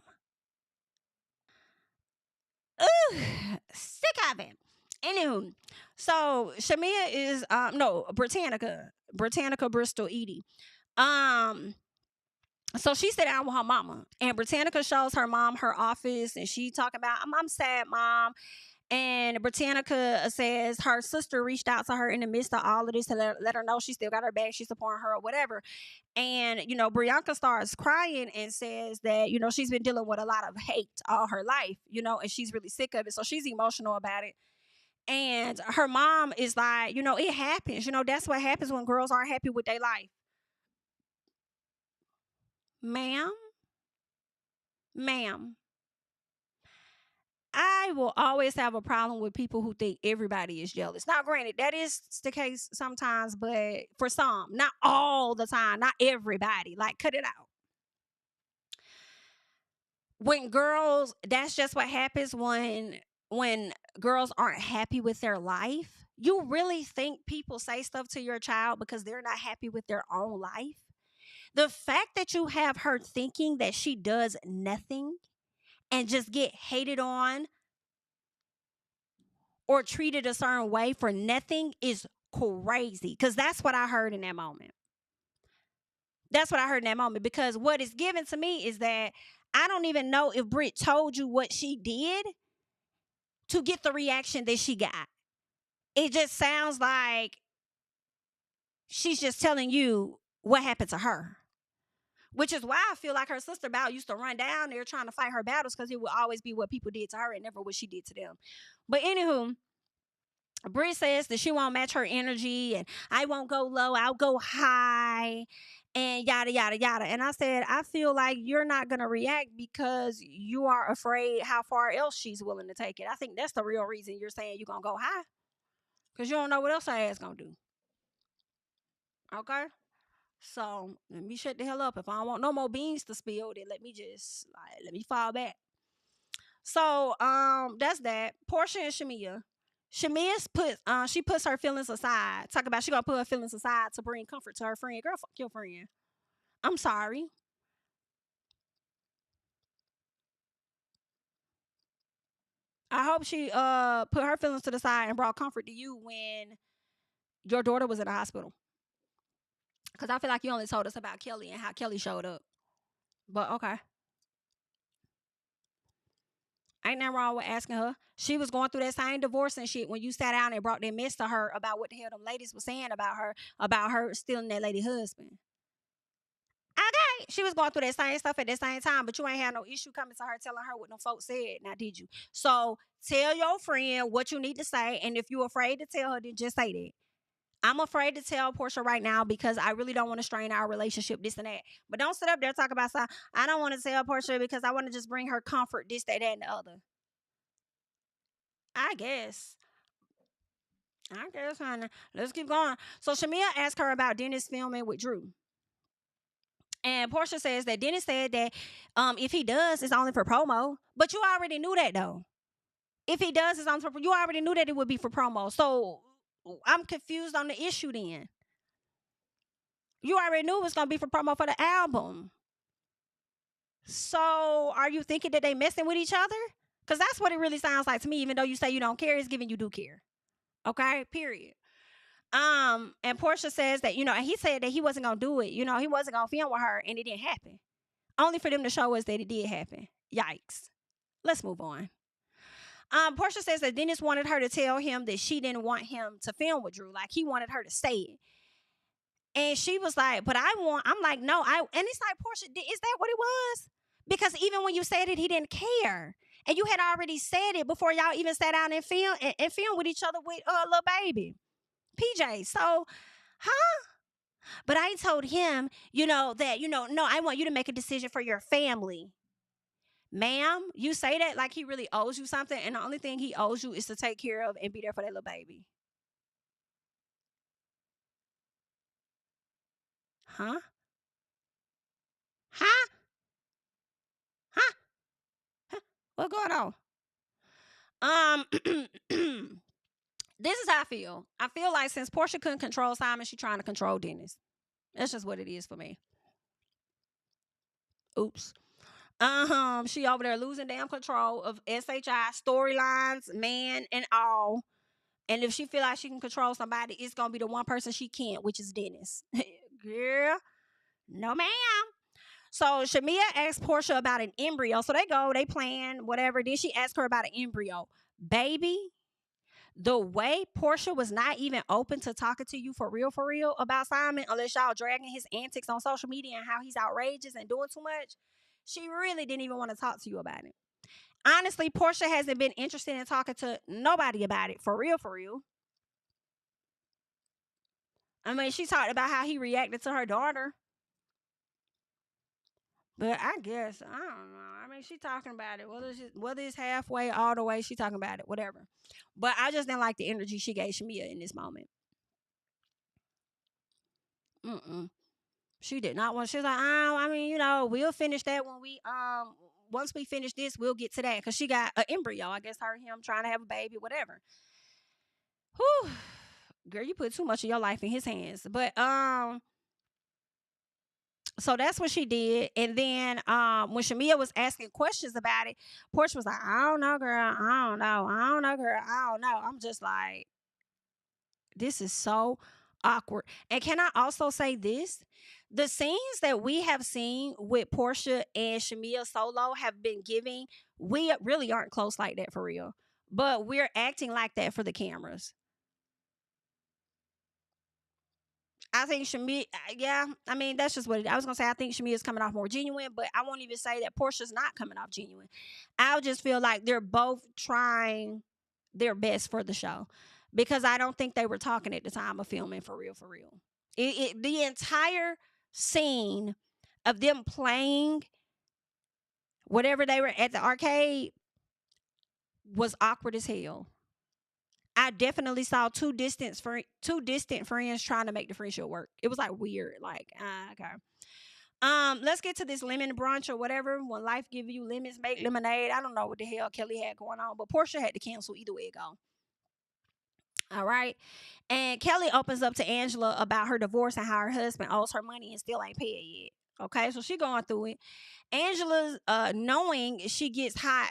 Ugh, sick of it. Anywho, so Shamia is Britannica Bristol Edie. So she sat down with her mama, and Britannica shows her mom her office, and she talking about, I'm sad, mom. And Britannica says her sister reached out to her in the midst of all of this to let her know she still got her back, she's supporting her or whatever. And, you know, Brianka starts crying and says that, you know, she's been dealing with a lot of hate all her life, you know, and she's really sick of it. So she's emotional about it. And her mom is like, you know, it happens. You know, that's what happens when girls aren't happy with their life. Ma'am, I will always have a problem with people who think everybody is jealous. Now, granted, that is the case sometimes, but for some, not all the time, not everybody. Like, cut it out. When girls, that's just what happens when girls aren't happy with their life. You really think people say stuff to your child because they're not happy with their own life? The fact that you have her thinking that she does nothing and just get hated on or treated a certain way for nothing is crazy. Because that's what I heard in that moment. That's what I heard in that moment. Because what is given to me is that I don't even know if Britt told you what she did to get the reaction that she got. It just sounds like she's just telling you what happened to her. Which is why I feel like her sister Bow used to run down there trying to fight her battles, because it would always be what people did to her and never what she did to them. But anywho, Britt says that she won't match her energy and I won't go low, I'll go high and yada, yada, yada. And I said, I feel like you're not going to react because you are afraid how far else she's willing to take it. I think that's the real reason you're saying you're going to go high, because you don't know what else her ass going to do. Okay? So let me shut the hell up. If I don't want no more beans to spill, then let me fall back. So that's that. Porsha and Shamia. She puts her feelings aside. Talk about she gonna put her feelings aside to bring comfort to her friend. Girl, fuck your friend. I'm sorry. I hope she put her feelings to the side and brought comfort to you when your daughter was in the hospital. Because I feel like you only told us about Kelly and how Kelly showed up. But okay. Ain't nothing wrong with asking her. She was going through that same divorce and shit when you sat down and brought that mess to her about what the hell them ladies were saying about her stealing that lady husband. Okay, she was going through that same stuff at the same time, but you ain't had no issue coming to her telling her what them folks said. Now, did you? So tell your friend what you need to say, and if you're afraid to tell her, then just say that. I'm afraid to tell Porsha right now because I really don't want to strain our relationship, this and that. But don't sit up there and talk about something. I don't want to tell Porsha because I want to just bring her comfort, this, that, and the other. I guess. Honey. Let's keep going. So Shamia asked her about Dennis filming with Drew. And Porsha says that Dennis said that if he does, it's only for promo. But you already knew that, though. If he does, it's only for, you already knew that it would be for promo. So I'm confused on the issue then. You already knew it was going to be for promo for the album. So are you thinking that they messing with each other? Because that's what it really sounds like to me. Even though you say you don't care, it's giving you do care. Okay, period. And Porsha says that, and he said that he wasn't gonna do it. He wasn't gonna film with her, and it didn't happen. Only for them to show us that it did happen. Yikes. Let's move on. Porsha says that Dennis wanted her to tell him that she didn't want him to film with Drew. Like, he wanted her to say it. And she was like, but I'm like, no, and it's like, Porsha, is that what it was? Because even when you said it, he didn't care. And you had already said it before y'all even sat down and filmed with each other with little baby. PJ. So, But I told him, that, no, I want you to make a decision for your family. Ma'am, you say that like he really owes you something, and the only thing he owes you is to take care of and be there for that little baby. Huh? Huh? Huh? Huh? What's going on? This is how I feel. I feel like since Porsha couldn't control Simon, she's trying to control Dennis. That's just what it is for me. Oops. She over there losing damn control of SHI storylines, man, and all. And if she feel like she can control somebody, it's gonna be the one person she can't, which is Dennis. Girl, no ma'am. So Shamia asked Porsha about an embryo. So they plan, whatever. Then she asked her about an embryo. Baby, the way Porsha was not even open to talking to you for real about Simon, unless y'all dragging his antics on social media and how he's outrageous and doing too much, she really didn't even want to talk to you about it. Honestly, Porsha hasn't been interested in talking to nobody about it, for real. I mean, she talked about how he reacted to her daughter. But I guess, I don't know. I mean, she talking about it. Whether it's halfway, all the way, she talking about it, whatever. But I just didn't like the energy she gave Shamia in this moment. She did not want. She was like, I mean, we'll finish that when we once we finish this, we'll get to that, because she got an embryo. I guess her and him trying to have a baby, whatever. Whew, girl, you put too much of your life in his hands. But so that's what she did. And then when Shamia was asking questions about it, Porsha was like, I don't know, girl. I don't know, girl. I don't know. I'm just like, this is so awkward. And can I also say this? The scenes that we have seen with Porsha and Shamia solo have been giving, we really aren't close like that for real. But we're acting like that for the cameras. I think Shamia, yeah, I mean, that's just what I was going to say. I think Shamia is coming off more genuine, but I won't even say that Porsha's not coming off genuine. I just feel like they're both trying their best for the show, because I don't think they were talking at the time of filming for real. The entire scene of them playing whatever they were at the arcade was awkward as hell. I definitely saw two distant friends trying to make the friendship work. It was like weird. Like, okay. Let's get to this lemon brunch or whatever. When life give you lemons, make lemonade. I don't know what the hell Kelly had going on, but Porsha had to cancel either way it go. All right. And Kelly opens up to Angela about her divorce and how her husband owes her money and still ain't paid yet. Okay, so she going through it. Angela's knowing she gets hot,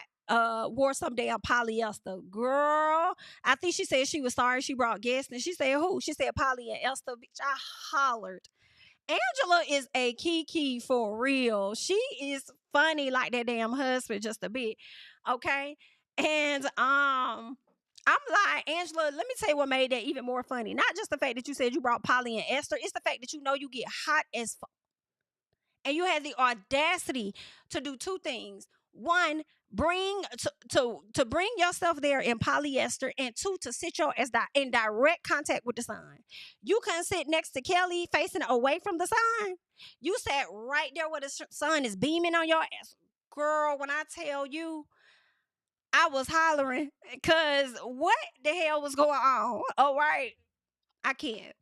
wore some damn polyester. Girl, I think she said she was sorry she brought guests. And she said who? She said Polly and Esther. Bitch, I hollered. Angela is a Kiki for real. She is funny like that damn husband just a bit. Okay. And I'm like, Angela, let me tell you what made that even more funny. Not just the fact that you said you brought Polly and Esther. It's the fact that you get hot as fuck. And you had the audacity to do two things. one, bring to bring yourself there in polyester, and two, to sit your ass in direct contact with the sun. You couldn't sit next to Kelly facing away from the sun. You sat right there where the sun is beaming on your ass. Girl, when I tell you, I was hollering because what the hell was going on? All right, I can't.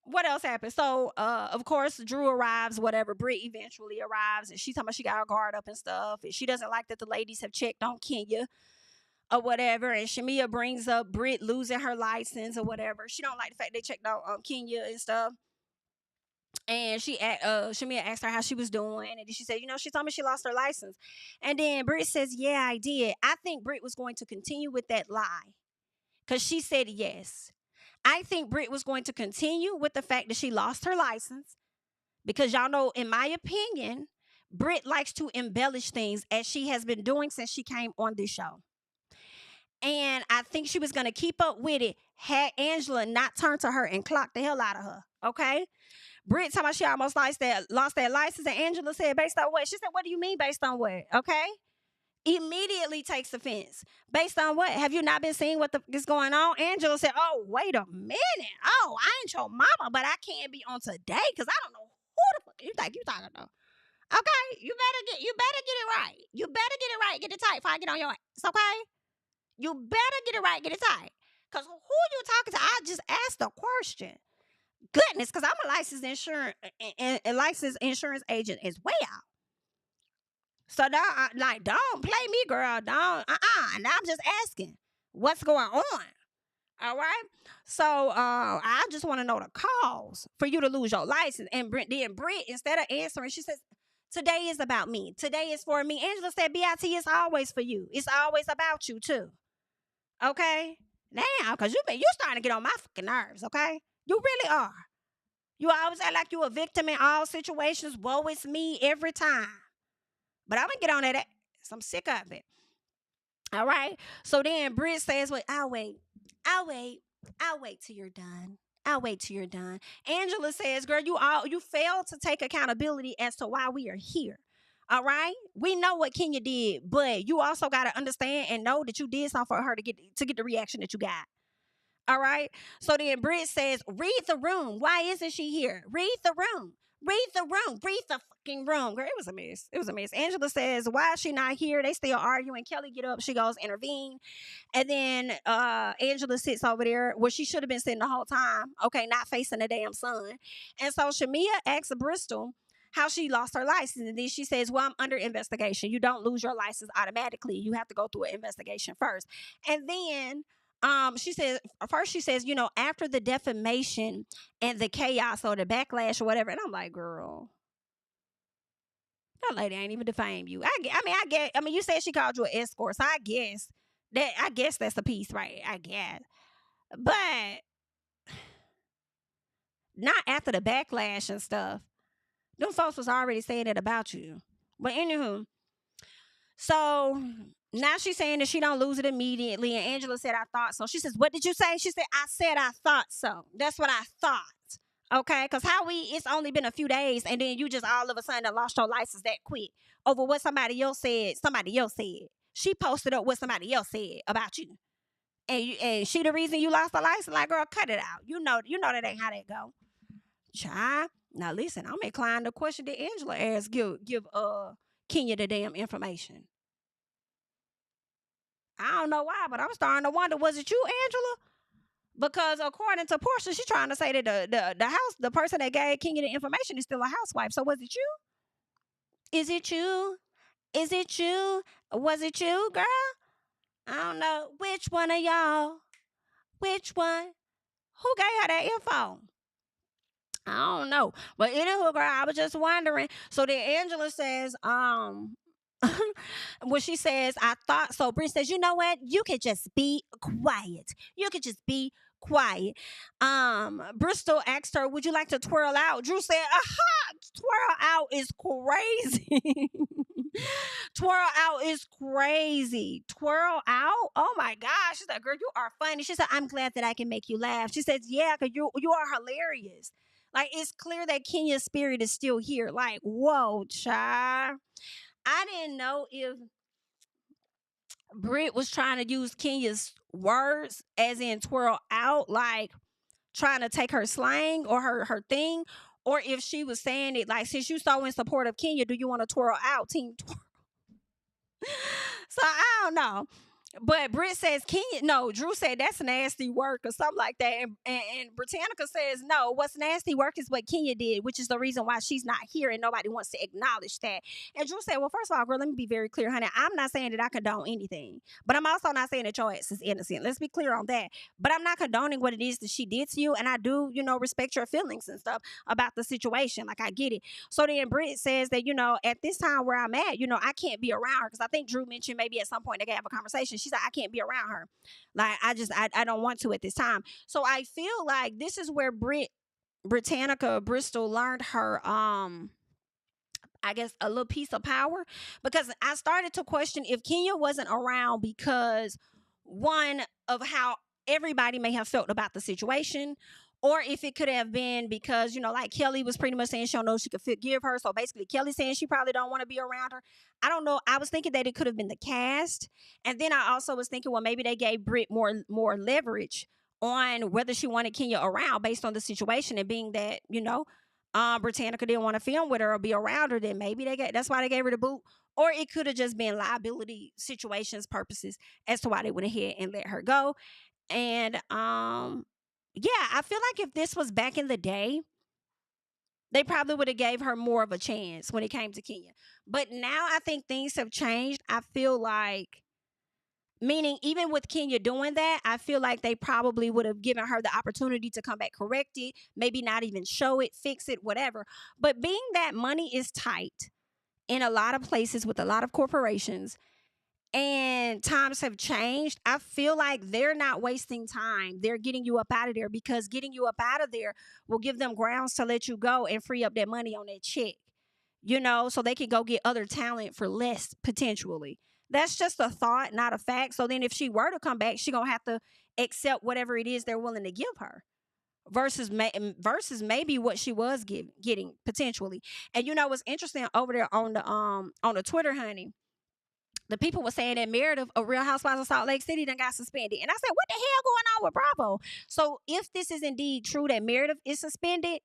What else happened? So, of course, Drew arrives, whatever. Britt eventually arrives, and she's talking about she got her guard up and stuff, and she doesn't like that the ladies have checked on Kenya or whatever. And Shamia brings up Britt losing her license or whatever. She don't like the fact they checked on Kenya and stuff. And Shamia asked her how she was doing, and she said, she told me she lost her license. And then Britt says, yeah, I did. I think Britt was going to continue with that lie because she said yes. I think Britt was going to continue with the fact that she lost her license because y'all know, in my opinion, Britt likes to embellish things, as she has been doing since she came on this show. And I think she was going to keep up with it had Angela not turned to her and clocked the hell out of her. Okay? Britt talking about she almost lost that license, and Angela said, based on what? She said, what do you mean based on what? Okay? Immediately takes offense. Based on what? Have you not been seeing what is going on? Angela said, oh, wait a minute. Oh, I ain't your mama, but I can't be on today because I don't know who the fuck you think you talking to. Okay? You better get it right. You better get it right. Get it tight before I get on your ass. Okay? You better get it right. Get it tight. Because who you talking to? I just asked a question. Goodness, because I'm a licensed insurance agent as well. So don't play me, girl. Don't. And I'm just asking, what's going on? All right. So I just want to know the cause for you to lose your license. And Britt, instead of answering, she says, today is about me. Today is for me. Angela said, BIT is always for you. It's always about you too. Okay. Now, because you starting to get on my fucking nerves. Okay. You really are. You always act like you a victim in all situations. Woe is me every time. But I'm going to get on that. I'm sick of it. All right. So then Britt says, well, I'll wait till you're done. I'll wait till you're done. Angela says, girl, you failed to take accountability as to why we are here. All right. We know what Kenya did, but you also got to understand and know that you did something for her to get the reaction that you got. All right. So then Britt says, read the room. Why isn't she here? Read the room. Read the room. Read the fucking room. Girl, it was a mess. It was a mess. Angela says, why is she not here? They still arguing. Kelly get up. She goes, intervene. And then Angela sits over there where she should have been sitting the whole time. Okay, not facing the damn sun. And so Shamia asks Bristol how she lost her license. And then she says, well, I'm under investigation. You don't lose your license automatically. You have to go through an investigation first. And then she says, after the defamation and the chaos or the backlash or whatever. And I'm like, girl, that lady ain't even defamed you. I mean, you said she called you an escort, so I guess that's a piece, right? I guess. But not after the backlash and stuff. Them folks was already saying it about you. But anywho, so now she's saying that she don't lose it immediately. And Angela said, I thought so. She says, what did you say? She said, I said I thought so. That's what I thought. Okay? Because it's only been a few days, and then you just all of a sudden lost your license that quick over what somebody else said. She posted up what somebody else said about you. And she the reason you lost the license? Like, girl, cut it out. You know that ain't how that go. Child. Now listen, I'm inclined to question that Angela asked give Kenya the damn information. I don't know why, but I'm starting to wonder, was it you, Angela? Because according to Porsha, she's trying to say that the person that gave Kenya the information is still a housewife. So was it you? Is it you? Is it you? Was it you, girl? I don't know. Which one of y'all? Which one? Who gave her that info? I don't know. But anywho, girl, I was just wondering. So then Angela says, when she says, I thought so, Brent says, you know what? You could just be quiet. You could just be quiet. Bristol asked her, would you like to twirl out? Drew said, twirl out is crazy. Twirl out is crazy. Twirl out? Oh my gosh. She said, girl, you are funny. She said, I'm glad that I can make you laugh. She says, yeah, because you are hilarious. Like, it's clear that Kenya's spirit is still here. Like, whoa, child. I didn't know if Britt was trying to use Kenya's words as in twirl out, like trying to take her slang or her thing, or if she was saying it like, since you so in support of Kenya, do you want to twirl out, team twirl? So I don't know. But Britt says Kenya, no, Drew said that's nasty work or something like that. And Britannica says, no, what's nasty work is what Kenya did, which is the reason why she's not here and nobody wants to acknowledge that. And Drew said, well, first of all, girl, let me be very clear, honey. I'm not saying that I condone anything, but I'm also not saying that your ass is innocent. Let's be clear on that. But I'm not condoning what it is that she did to you. And I do, respect your feelings and stuff about the situation. Like, I get it. So then Britt says that, at this time where I'm at, I can't be around her. Because I think Drew mentioned maybe at some point they could have a conversation. She's like, I can't be around her. Like, I don't want to at this time. So I feel like this is where Britannica Bristol learned her, I guess, a little piece of power. Because I started to question if Kenya wasn't around because, one, of how everybody may have felt about the situation, or if it could have been because, like Kelly was pretty much saying she don't know if she could forgive her. So basically Kelly saying she probably don't want to be around her. I don't know. I was thinking that it could have been the cast. And then I also was thinking, well, maybe they gave Britt more leverage on whether she wanted Kenya around based on the situation, and being that, Britannica didn't want to film with her or be around her, then maybe that's why they gave her the boot. Or it could have just been liability situations purposes as to why they went ahead and let her go. And, yeah, I feel like if this was back in the day, they probably would have gave her more of a chance when it came to Kenya. But now I think things have changed. I feel like, meaning even with Kenya doing that, I feel like they probably would have given her the opportunity to come back, correct it, maybe not even show it, fix it, whatever. But being that money is tight in a lot of places with a lot of corporations, and times have changed, I feel like they're not wasting time. They're getting you up out of there, because getting you up out of there will give them grounds to let you go and free up that money on that check, so they can go get other talent for less potentially. That's just a thought, not a fact. So then if she were to come back, she's going to have to accept whatever it is they're willing to give her versus maybe what she was getting potentially. And what's interesting over there on the Twitter, honey, the people were saying that Meredith of Real Housewives of Salt Lake City done got suspended. And I said, what the hell going on with Bravo? So if this is indeed true that Meredith is suspended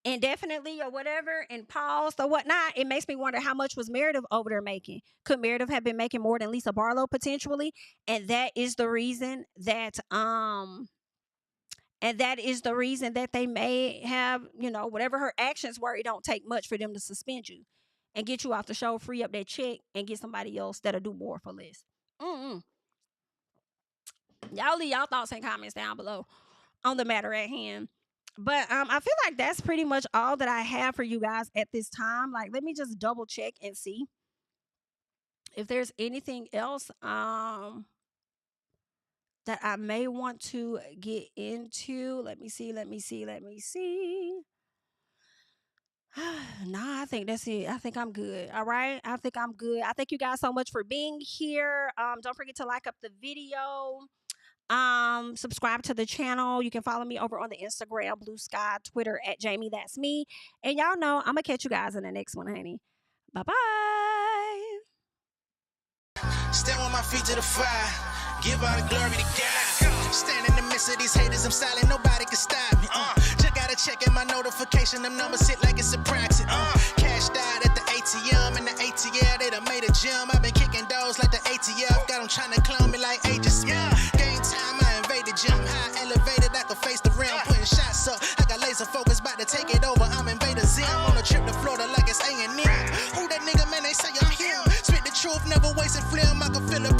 indefinitely or whatever and paused or whatnot, it makes me wonder how much was Meredith over there making. Could Meredith have been making more than Lisa Barlow potentially? And that is the reason that they may have, whatever her actions were, it don't take much for them to suspend you and get you off the show, free up that check, and get somebody else that'll do more for less. Y'all leave y'all thoughts and comments down below on the matter at hand. But I feel like that's pretty much all that I have for you guys at this time. Like, let me just double check and see if there's anything else that I may want to get into. Let me see. Nah, I think that's it. I think I'm good. All right. I think I'm good. I thank you guys so much for being here. Don't forget to like up the video. Subscribe to the channel. You can follow me over on the Instagram, BLUESKY, Twitter at JamiThatsMe. And y'all know I'm gonna catch you guys in the next one, honey. Bye-bye. Stand with my feet to the fire. Give all the glory to God. Stand in the midst of these haters, I'm silent, nobody can stop me. Just gotta check in my notification, them numbers hit like it's a proxy. Cashed out at the ATM, and the ATL, they done made a gym. I've been kicking doors like the ATF, got them trying to clone me like Agent Smith. Game time, I invaded gym, high elevated, I can face the rim, putting shots up. I got laser focus, about to take it over, I'm Invader Zim. On a trip to Florida like it's A&M. Who that nigga, man, they say I'm him. Spit the truth, never wasting film, I can feel it.